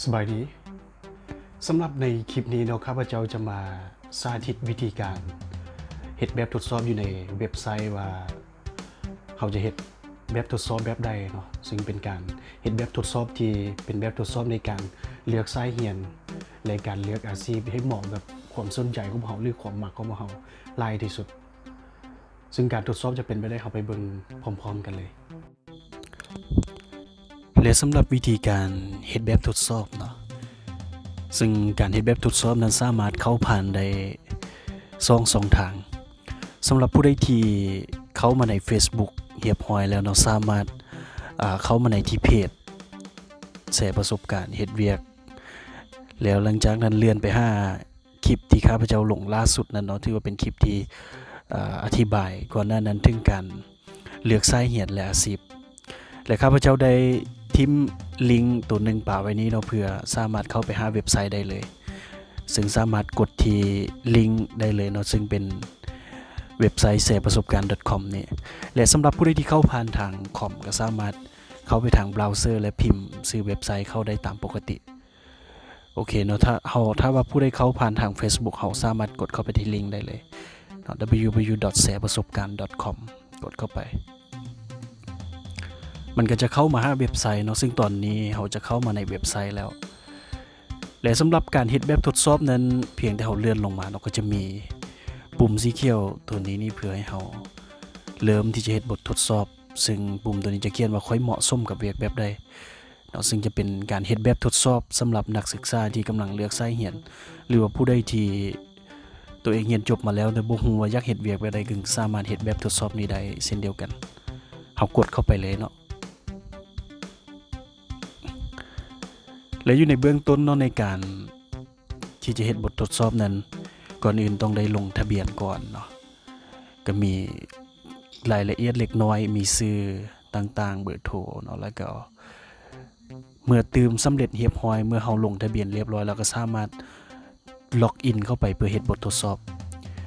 สบายดีสำหรับในคลิปนี้ข้าพเจ้าจะมาสาธิตวิธีการเฮ็ดแบบทดสอบอยู่ในเว็บไซต์ว่าเขาจะเฮ็ดแบบทดสอบแบบใดเนาะซึ่งเป็นการเฮ็ดแบบทดสอบที่เป็นแบบทดสอบในการเลือกสายเรียนในการเลือกอาชีพให้เหมาะกับความสนใจของเขาหรือความมักของเขาหลายที่สุดซึ่งการทดสอบจะเป็นไปได้เขาไปเบิ่งพร้อมๆกันเลยและสำหรับวิธีการเฮ็ดแบบทดสอบเนาะซึ่งการเฮ็ดแบบทดสอบนั้นสามารถเข้าผ่านได้2 ทางสำหรับผู้ใดที่เข้ามาใน Facebook เรียบร้อยแล้วเนาะสามารถเข้ามาในที่เพจแชร์ประสบการณ์เฮ็ดเวียกแล้วหลังจากนั้นเลื่อนไปหาคลิปที่ข้าพเจ้าลงล่าสุดนั้นเนาะถือว่าเป็นคลิปที่อธิบายก่อนหน้านั้นถึงการเลือกสายเรียนและอาชีพและข้าพเจ้าได้ทิ้งลิงก์ตัวหนึ่งป่าไว้นี้เนาะเพื่อสามารถเข้าไปหาเว็บไซต์ได้เลยซึ่งสามารถกดที่ลิงก์ได้เลยเนาะซึ่งเป็นเว็บไซต์ shareprasopkaran.com นี่และสำหรับผู้ใดที่เข้าผ่านทางคอมก็สามารถเข้าไปทางเบราว์เซอร์และพิมพ์ชื่อเว็บไซต์เข้าได้ตามปกติโอเคเนาะถ้าว่าผู้ใดเข้าผ่านทาง Facebook เขาสามารถกดเข้าไปที่ลิงก์ได้เลยเนาะ www.shareprasopkaran.com กดเข้าไปมันก็จะเข้ามาหาเว็บไซต์เนาะซึ่งตอนนี้เราจะเข้ามาในเว็บไซต์แล้วและสำหรับการเฮ็ดแบบทดสอบนั้นเพียงแต่เราเลื่อนลงมาเนาะก็จะมีปุ่มสีเขียวตัวนี้นี่เพื่อให้เราเริ่มที่จะเฮ็ดบททดสอบซึ่งปุ่มตัวนี้จะเขียนว่าค่อยเหมาะสมกับเวียกแบบใดเนาะซึ่งจะเป็นการเฮ็ดแบบทดสอบสำหรับนักศึกษาที่กำลังเลือกสายเรียนหรือว่าผู้ใดที่ตัวเองเรียนจบมาแล้วแต่บ่ฮู้ว่าอยากเฮ็ดเวียกแบบใดก็สามารถเฮ็ดแบบทดสอบนี้ได้เช่นเดียวกันเฮากดเข้าไปเลยเนาะและอยู่ในเบื้องต้นเนาะในการที่จะเฮ็ดบททดสอบนั้นก่อนอื่นต้องได้ลงทะเบียนก่อนเนาะก็มีรายละเอียดเล็กน้อยมีชื่อต่างๆเบอร์โทรเนาะแล้วก็เมื่อเติมสำเร็จเรียบร้อยเมื่อเฮาลงทะเบียนเรียบร้อยแล้วก็สามารถล็อกอินเข้าไปเพื่อเฮ็ดบททดสอบ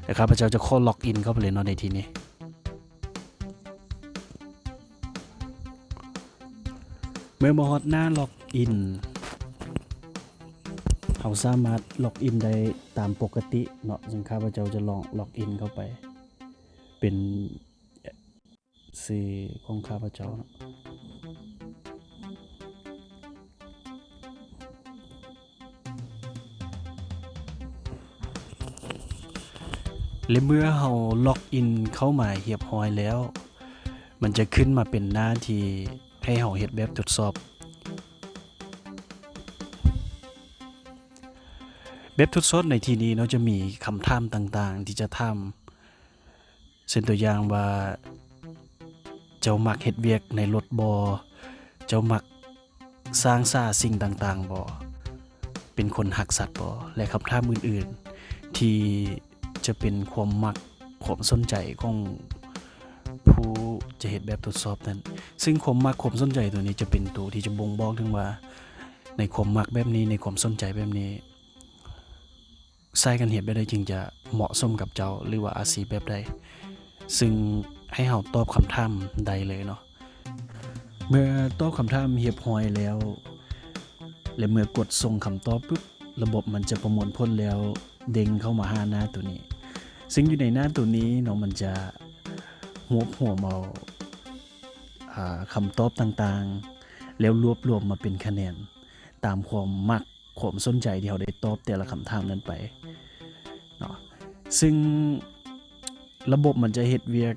นะครับพระเจ้าจะขอล็อกอินเข้าไปเลยเนาะในที่นี้เมื่อมาฮอดหน้าล็อกอินเขาสามารถล็อกอินได้ตามปกติเนาะซึ่งข้าพเจ้าจะลองล็อกอินเข้าไปเป็นชื่อของข้าพเจ้าเนาะและเมื่อเราล็อกอินเข้ามาเรียบร้อยแล้วมันจะขึ้นมาเป็นหน้าที่ให้เราเฮ็ดแบบทดสอบแบบทดสอบในที่นี้เนาะจะมีคำถามต่างๆที่จะถามเช่นตัวอย่างว่าเจ้ามักเฮ็ดเวียกในรถบ่เจ้ามักสร้างสรรค์สิ่งต่างๆบ่เป็นคนรักสัตว์บ่และคำถามอื่นๆที่จะเป็นความมักความสนใจของผู้จะเฮ็ดแบบทดสอบนั้นซึ่งความมักความสนใจตัวนี้จะเป็นตัวที่จะบ่งบอกถึงว่าในความมักแบบนี้ในความสนใจแบบนี้ใช้กันเฮ็ดแบบใดจึงจะเหมาะสมกับเจ้าหรือว่าอาชีพแบบใดซึ่งให้เราตอบคำถามใดเลยเนาะเมื่อตอบคำถามเรียบร้อยแล้วและเมื่อกดส่งคำตอบปุ๊บระบบมันจะประมวลผลแล้วเด้งเข้ามาหาหน้าตัวนี้ซึ่งอยู่ในหน้าตัวนี้เนาะมันจะรวบรวมเอาคำตอบต่างๆแล้วรวบรวมมาเป็นคะแนนตามความมักความสนใจที่เราได้ตอบแต่ละคำถามนั้นไปเนาะซึ่งระบบมันจะเฮ็ดเวียก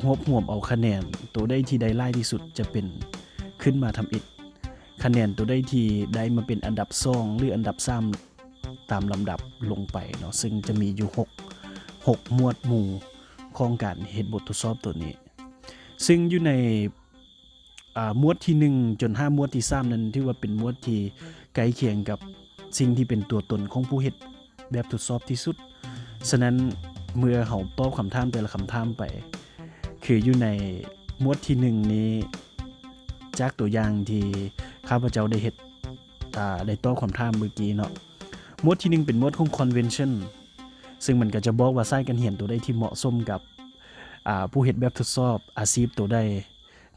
รวบรวมเอาคะแนนตัวได้ที่ได้หลายที่สุดจะเป็นขึ้นมาทำอิฐคะแนนตัวได้ที่ได้มาเป็นอันดับ2หรืออันดับ3ตามลำดับลงไปเนาะซึ่งจะมีอยู่6หมวดหมู่ของการเฮ็ดบททดสอบตัวนี้ซึ่งอยู่ในหมวดที่1จน5หมวดที่3นั้นถือว่าเป็นหมวดที่ใกล้เคียงกับสิ่งที่เป็นตัวตนของผู้เฮ็ดแบบทดสอบที่สุดฉะนั้นเมื่อเฮาตอบคำถามแต่ละคำถามไปคืออยู่ในหมวดที่1นี้จากตัวอย่างที่ข้าพเจ้าได้เฮ็ดได้ตอบคำถามเมื่อกี้เนาะหมวดที่1เป็นหมวดของ convention ซึ่งมันก็จะบอกว่าสายการเรียนตัวใดที่เหมาะสมกับผู้เฮ็ดแบบทดสอบอาชีพตัวใด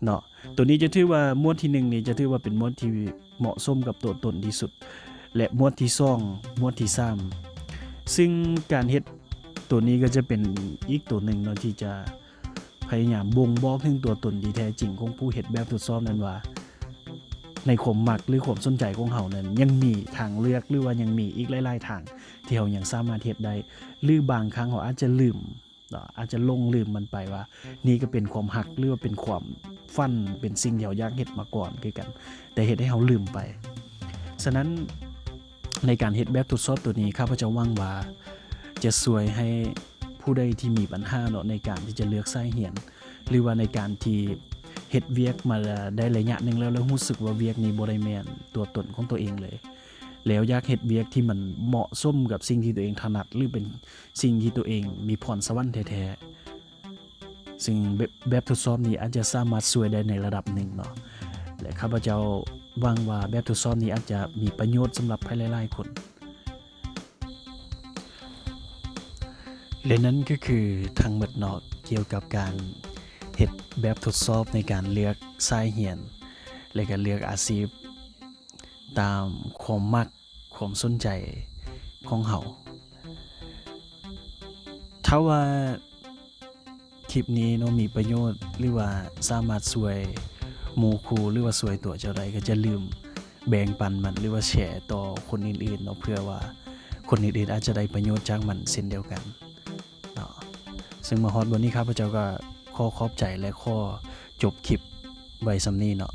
เนาะ ตัวนี้จะถือว่าหมวดที่1นี่จะถือว่าเป็นหมวดที่เหมาะสมกับตัวตนที่สุด และหมวดที่2หมวดที่3ซึ่งการเฮ็ดตัวนี้ก็จะเป็นอีกตัวหนึ่งเนาะที่จะพยายามบ่งบอกถึงตัวตนที่แท้จริงของผู้เฮ็ดแบบทดสอบนั้นว่าในความมักหรือความสนใจของเฮานั้นยังมีทางเลือกหรือว่ายังมีอีกหลายๆทางที่เฮายังสามารถเฮ็ดได้หรือบางครั้งเฮาอาจจะลืมอาจจะลงลืมมันไปว่านี่ก็เป็นความหักหรือว่าเป็นความฝันเป็นสิ่งที่เฮาอยากเฮ็ดมาก่อนคือกันแต่เฮ็ดให้เฮาลืมไปฉะนั้นในการเฮ็ดแบบทดสอบตัวนี้ข้าพเจ้าหวังว่าจะช่วยให้ผู้ใดที่มีปัญหาเนาะในการที่จะเลือกสายเรียนหรือว่าในการที่เฮ็ดเวียกมาได้ระยะหนึงแล้วรู้สึกว่าเวียกนี้บ่ได้แม่นตัวตนของตัวเองเลยแล้วอยากเฮ็ดเวียกที่มันเหมาะสมกับสิ่งที่ตัวเองถนัดหรือเป็นสิ่งที่ตัวเองมีพรสวรรค์แท้ๆซึ่งแบบทดสอบนี้อาจจะสามารถช่วยได้ในระดับหนึ่งเนาะและข้าพเจ้าหวังว่าแบบทดสอบนี้อาจจะมีประโยชน์สำหรับใครหลายๆคนและนั้นก็คือทั้งหมดเนาะเกี่ยวกับการเฮ็ดแบบทดสอบในการเลือกสายเรียนและก็เลือกอาชีพตามความมักความสนใจของเฮาถ้าว่าคลิปนี้เนาะมีประโยชน์หรือว่าสามารถช่วยหมู่คู่หรือว่าช่วยตัวเจ้าใดก็จะลืมแบ่งปันมันหรือว่าแชร์ต่อคนอื่นๆเนาะเพื่อว่าคนอื่นๆอาจจะได้ประโยชน์จากมันเช่นเดียวกันเนาะซึ่งมาฮอดวันนี้ครับพระเจ้าก็ขอขอบใจและขอจบคลิปไว้ส่ำนี้เนาะ